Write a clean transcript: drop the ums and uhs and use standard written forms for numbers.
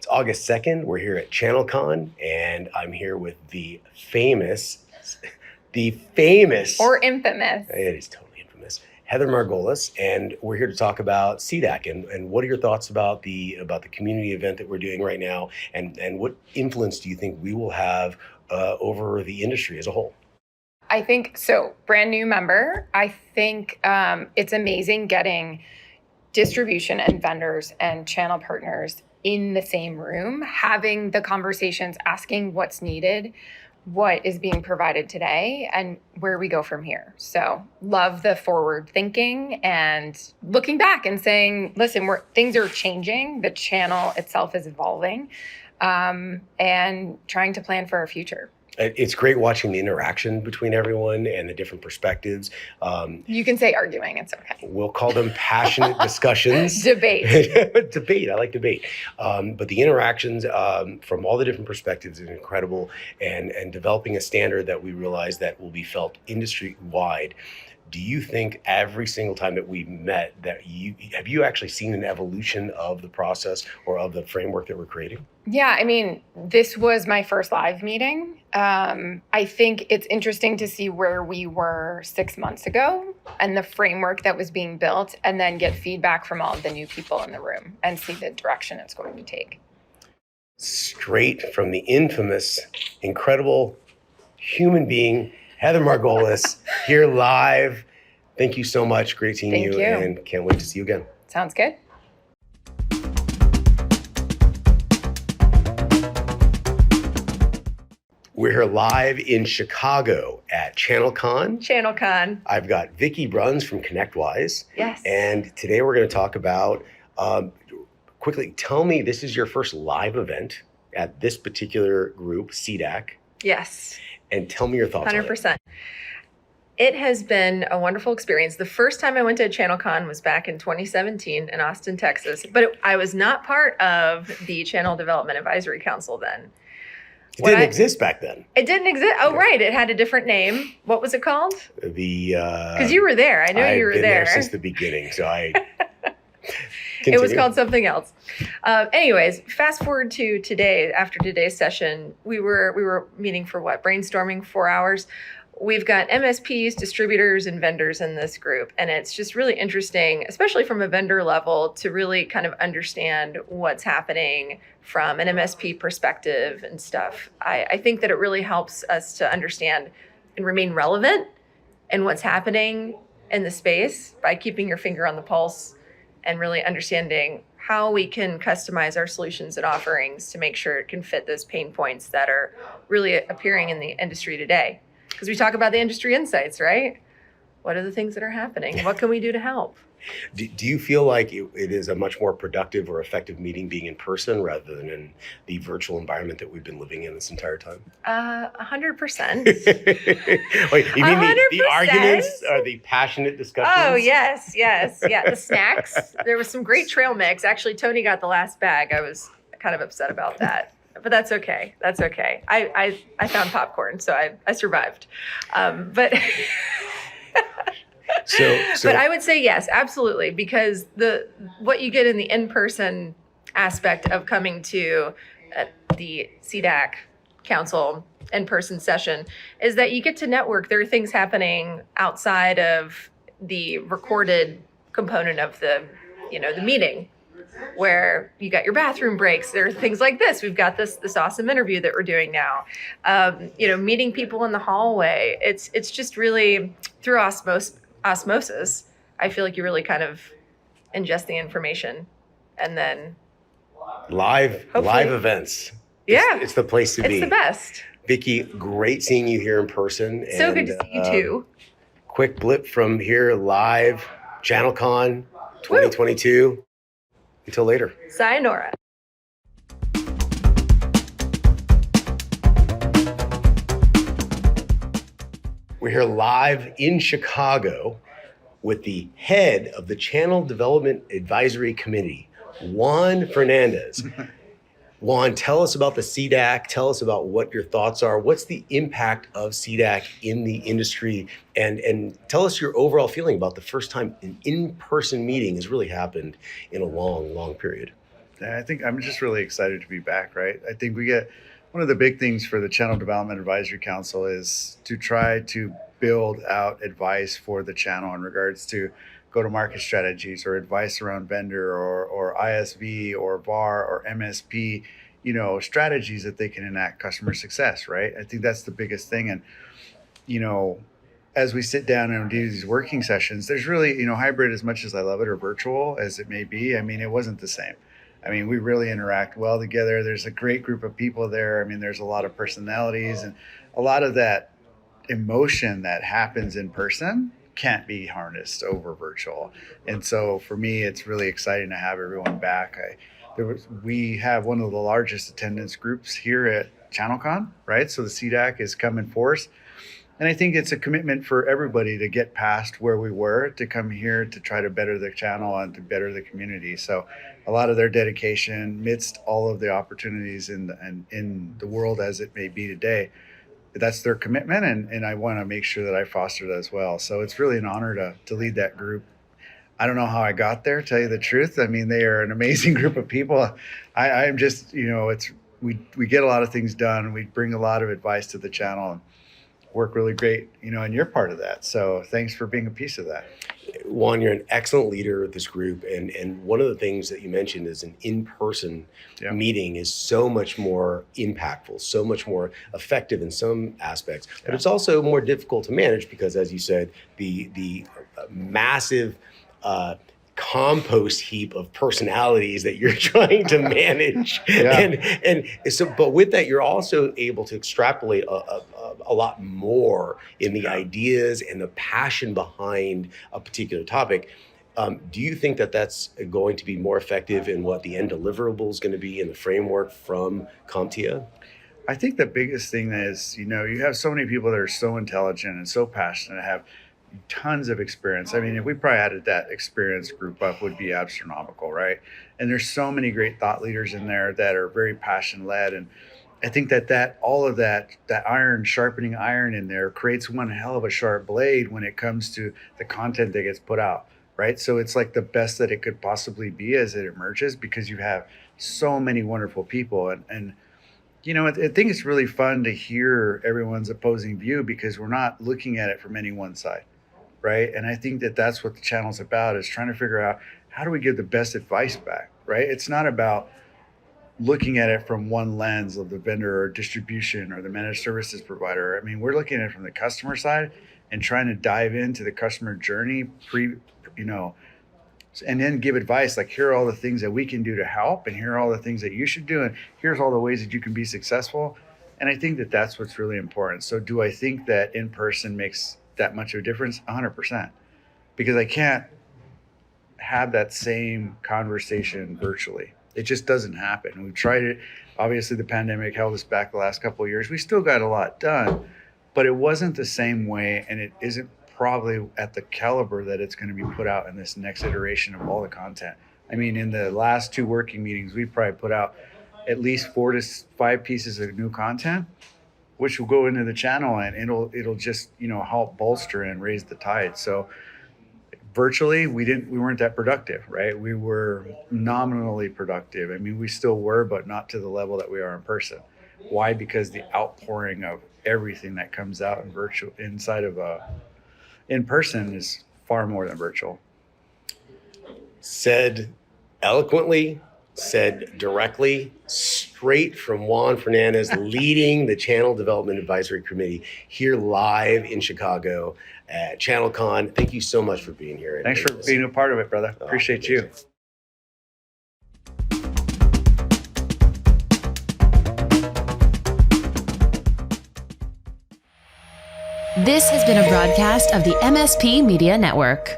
It's August 2nd. We're here at ChannelCon, and I'm here with the famous, or infamous. It is totally infamous, Heather Margolis, and we're here to talk about CDAC and what are your thoughts about the community event that we're doing right now, and what influence do you think we will have over the industry as a whole? I think so. Brand new member. I think it's amazing getting distribution and vendors and channel partners in the same room, having the conversations, asking what's needed, what is being provided today, and where we go from here. So love the forward thinking and looking back and saying, listen, things are changing. The channel itself is evolving, and trying to plan for our future. It's great watching the interaction between everyone and the different perspectives. You can say arguing, it's okay. We'll call them passionate discussions. Debate. Debate, I like debate. But the interactions from all the different perspectives is incredible, and developing a standard that we realize that will be felt industry-wide. Do you think every single time that we've met that have you actually seen an evolution of the process or of the framework that we're creating? Yeah, I mean, this was my first live meeting. I think it's interesting to see where we were 6 months ago and the framework that was being built, and then get feedback from all of the new people in the room and see the direction it's going to take. Straight from the infamous, incredible human being, Heather Margolis, here live. Thank you so much. Great seeing you, and can't wait to see you again. Sounds good. We're here live in Chicago at ChannelCon. ChannelCon. I've got Vicky Bruns from ConnectWise. Yes. And today we're going to talk about, quickly, tell me, this is your first live event at this particular group, CDAC. Yes. And tell me your thoughts 100%. on it. It has been a wonderful experience. The first time I went to a ChannelCon was back in 2017 in Austin, Texas. But I was not part of the Channel Development Advisory Council then. It didn't exist back then. It didn't exist. Oh, yeah. Right. It had a different name. What was it called? Because you were there. I know you were there. I've been there since there the beginning, so I... It was called something else. Anyways, fast forward to today. After today's session, we were meeting for what? Brainstorming 4 hours. We've got MSPs, distributors, and vendors in this group. And it's just really interesting, especially from a vendor level, to really kind of understand what's happening from an MSP perspective and stuff. I think that it really helps us to understand and remain relevant in what's happening in the space by keeping your finger on the pulse and really understanding how we can customize our solutions and offerings to make sure it can fit those pain points that are really appearing in the industry today. Because we talk about the industry insights, right? What are the things that are happening? What can we do to help? Do you feel like it is a much more productive or effective meeting being in person rather than in the virtual environment that we've been living in this entire time? 100%. Wait, you mean the arguments or the passionate discussions? Oh, yes. Yeah, the snacks. There was some great trail mix. Actually, Tony got the last bag. I was kind of upset about that. But that's okay. I found popcorn, so I survived. But but I would say yes, absolutely, because what you get in the in-person aspect of coming to the CDAC Council in-person session is that you get to network. There are things happening outside of the recorded component of the meeting, where you got your bathroom breaks. There are things like this. We've got this awesome interview that we're doing now. Meeting people in the hallway. It's just really through osmosis. I feel like you really kind of ingest the information, and then live events. Yeah, it's the place to be. It's the best. Vicky, great seeing you here in person. So good to see you too. Quick blip from here live, ChannelCon 2022. Woo. Until later. Sayonara. We're here live in Chicago with the head of the Channel Development Advisory Committee, Juan Fernandez. Juan, tell us about the CDAC. Tell us about what your thoughts are. What's the impact of CDAC in the industry? And tell us your overall feeling about the first time an in-person meeting has really happened in a long, long period. I think I'm just really excited to be back, right? I think we get one of the big things for the Channel Development Advisory Council is to try to build out advice for the channel in regards to go-to-market strategies or advice around vendor or ISV or VAR or MSP, strategies that they can enact customer success, right? I think that's the biggest thing. And, as we sit down and do these working sessions, there's really, hybrid, as much as I love it, or virtual as it may be, it wasn't the same. We really interact well together. There's a great group of people there. There's a lot of personalities, and a lot of that emotion that happens in person can't be harnessed over virtual. And so for me, it's really exciting to have everyone back. We have one of the largest attendance groups here at ChannelCon, right? So the CDAC is come in force. And I think it's a commitment for everybody to get past where we were, to come here to try to better the channel and to better the community. So a lot of their dedication amidst all of the opportunities in the world as it may be today, that's their commitment. And I want to make sure that I foster that as well. So it's really an honor to lead that group. I don't know how I got there, tell you the truth. They are an amazing group of people. I'm just, we get a lot of things done. We bring a lot of advice to the channel and work really great, and you're part of that. So thanks for being a piece of that. Juan, you're an excellent leader of this group. And one of the things that you mentioned is an in-person meeting is so much more impactful, so much more effective in some aspects. But it's also more difficult to manage because, as you said, the massive compost heap of personalities that you're trying to manage. And so, but with that, you're also able to extrapolate a lot more in the ideas and the passion behind a particular topic. Do you think that that's going to be more effective in what the end deliverable is going to be in the framework from CompTIA? I think the biggest thing is, you have so many people that are so intelligent and so passionate, have tons of experience. If we probably added that experience group up, would be astronomical, right? And there's so many great thought leaders in there that are very passion led. And I think that all of that iron, sharpening iron in there creates one hell of a sharp blade when it comes to the content that gets put out, right? So it's like the best that it could possibly be as it emerges, because you have so many wonderful people. And I think it's really fun to hear everyone's opposing view, because we're not looking at it from any one side, right? And I think that's what the channel's about, is trying to figure out how do we give the best advice back, right? It's not about looking at it from one lens of the vendor or distribution or the managed services provider. We're looking at it from the customer side and trying to dive into the customer journey and then give advice like, here are all the things that we can do to help, and here are all the things that you should do, and here's all the ways that you can be successful. And I think that's what's really important. So do I think that in person makes that much of a difference? 100%. Because I can't have that same conversation virtually. It just doesn't happen. We've tried it. Obviously, the pandemic held us back the last couple of years. We still got a lot done, but it wasn't the same way, and it isn't probably at the caliber that it's going to be put out in this next iteration of all the content. In the last 2 working meetings, we probably put out at least 4 to 5 pieces of new content, which will go into the channel, and it'll just help bolster and raise the tide. So virtually, we weren't that productive, right? We were nominally productive. We still were, but not to the level that we are in person. Why? Because the outpouring of everything that comes out in virtual inside of in person is far more than virtual. Said eloquently, said directly, straight from Juan Fernandez, leading the Channel Development Advisory Committee here live in Chicago at ChannelCon. Thank you so much for being here. Thanks for being a part of it, brother. Appreciate you. This has been a broadcast of the MSP Media Network.